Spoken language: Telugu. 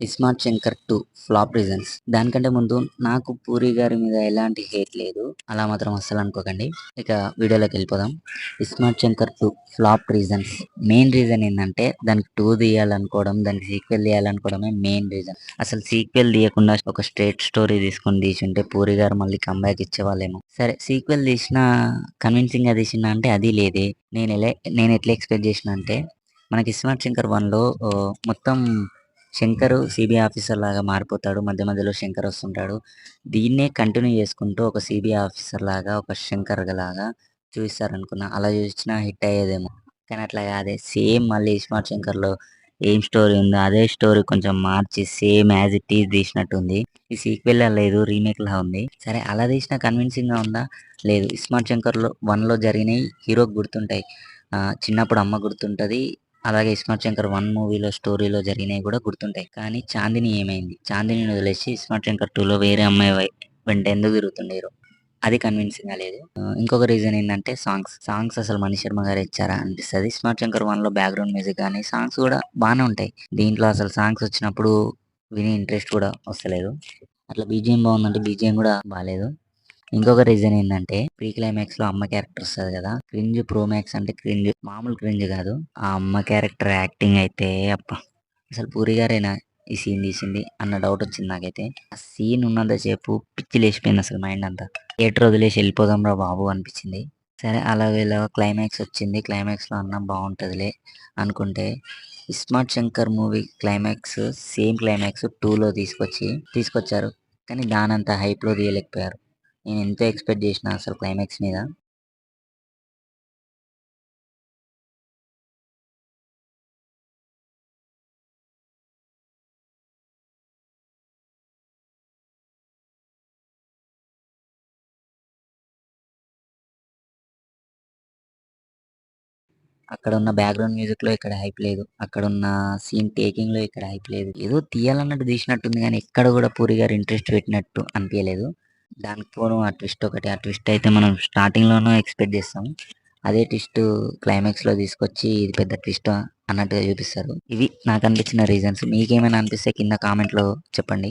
'ISmart Shankar 2' flop reasons. దానికంటే ముందు నాకు 'పూరి' గారి మీద ఎలాంటి హేట్ లేదు. అలా మాత్రం అస్సలు అనుకోకండి. ఇక వీడియోలోకెళ్ళిపోదాం. 'ISmart Shankar 2' flop reasons. Main reason ఏందంటే దానికి 2 తీయాలనుకోవడం, దానికి సీక్వెల్ తీయాలనుకోవడమే మెయిన్ రీజన్. అసలు సీక్వెల్ తీయకుండా ఒక స్ట్రెయిట్ స్టోరీ తీసుకొని తీసుంటే 'పూరి' గారు మళ్ళీ కమ్‌బ్యాక్ ఇచ్చేవాళ్ళేమో. సరే సీక్వెల్ తీసినా కన్విన్సింగ్‌గా తీసిండా అంటే అది లేదే. నేనెట్లా ఎక్స్‌పెక్ట్ చేసినా అంటే మనకి 'ఇస్మార్ట్ శంకర్ 1లో' మొత్తం శంకరు సీబీఐ ఆఫీసర్ లాగా మారిపోతాడు. మధ్య మధ్యలో శంకర్ వస్తుంటాడు. దీన్నే కంటిన్యూ చేసుకుంటూ ఒక సీబీఐ ఆఫీసర్ లాగా, ఒక శంకర్ లాగా చూయిస్తారనుకున్నా. అలా చూయించినా హిట్ అయ్యేదేమో. కానీ అట్లా కాదే. సేమ్ మళ్ళీ 'ఇస్మార్ట్ శంకర్‌లో' ఏం స్టోరీ ఉందో అదే స్టోరీ కొంచెం మార్చి సేమ్ యాజ్ ఇట్ ఈజ్ తీసినట్టుంది. ఈ సీక్వెల్‌లా లేదు, రీమేక్‌లా ఉంది. సరే అలా తీసినా కన్విన్సింగ్‌గా ఉందా? లేదు. 'ఇస్మార్ట్ శంకర్‌లో' 1లో జరిగినయి హీరోకి గుర్తుంటాయి. చిన్నప్పుడు అమ్మ గుర్తుంటది. అలాగే 'ఇస్మార్ట్ శంకర్ 1' మూవీలో స్టోరీలో జరిగినయి గూడా గుర్తుంటాయి. కానీ 'చాందిని' ఏమైంది? 'చాందినిని' వదిలేసి 'ఇస్మార్ట్ శంకర్ 2లో' వేరే అమ్మాయి వెంట ఎందుకు తిరుగుతుండు హీరో? అది కన్విన్సింగ్‌గా లేదు. ఇంకొక రీజన్ ఏందంటే సాంగ్స్ అసలు మణి శర్మ గారే ఇచ్చారా అనిపిస్తది. 'ఇస్మార్ట్ శంకర్ 1లో' బ్యాక్‌గ్రౌండ్ మ్యూజిక్ గాని, సాంగ్స్ గూడా బానే ఉంటాయి. దీంట్లో అసలు సాంగ్స్ వచ్చినప్పుడు వినే ఇంట్రెస్ట్ కూడా వస్తలేదు. అట్లా బీజీఎం బావుందంటే బీజీఎం గూడా బాలేదు. ఇంకొక రీజన్ ఏందంటే ప్రీ క్లైమాక్స్‌లో అమ్మ క్యారెక్టర్ వస్తది గదా! క్రింజ్ ప్రో మాక్స్ అంటే క్రింజ్. మామూలు క్రింజ్ గాదు. ఆ అమ్మ క్యారెక్టర్ యాక్టింగ్ అయితే అబ్బా! అసలు 'పూరి' గారేనా ఈ సీన్ తీసింది అన్న డౌట్ వచ్చింది నాకైతే. ఆ సీన్ ఉన్నంత సేపు పిచ్చి లేచిపోయింది అసలు మైండ్ అంతా. థియేటర్ వదిలేసి ఎళ్ళిపోదాంరా బాబు అనిపించింది. సరే అలాగ క్లైమాక్స్ వచ్చింది. క్లైమాక్స్‌లో అన్నా బావుంటదిలే అనుకుంటే 'iSmart Shankar' movie climax same climax 2లో తీసుకొచ్చారు. కానీ దానంత హైప్‌లో తీయలేకపోయారు. నేనెంతో ఎక్స్‌పెక్ట్ జేసినా అసలు క్లైమాక్స్ మీద. అక్కడున్న బ్యాక్‌గ్రౌండ్ మ్యూజిక్‌లో ఇక్కడ హైప్ లేదు. అక్కడున్న సీన్ టేకింగ్‌లో ఇక్కడ హైప్ లేదు. ఏదో తీయాలన్నట్టు తీసినట్టుంది గానీ, ఎక్కడ గూడా 'పూరి' గారు ఇంట్రెస్ట్ పెట్టినట్టు అనిపియలేదు. దానికి తోడు ఆ ట్విస్ట్ ఒకటి. ఆ ట్విస్ట్ అయితే మనం స్టార్టింగ్‌లోనే ఎక్స్‌పెక్ట్ జేస్తాం. అదే ట్విస్ట్ క్లైమాక్స్‌లో తీసుకొచ్చి ఇది పెద్ద ట్విస్టా అన్నట్టుగా చూపిస్తారు. ఇవి నాకనిపించిన రీజన్స్. మీకేమైనా అనిపిస్తే కింద కామెంట్‌లో చెప్పండి.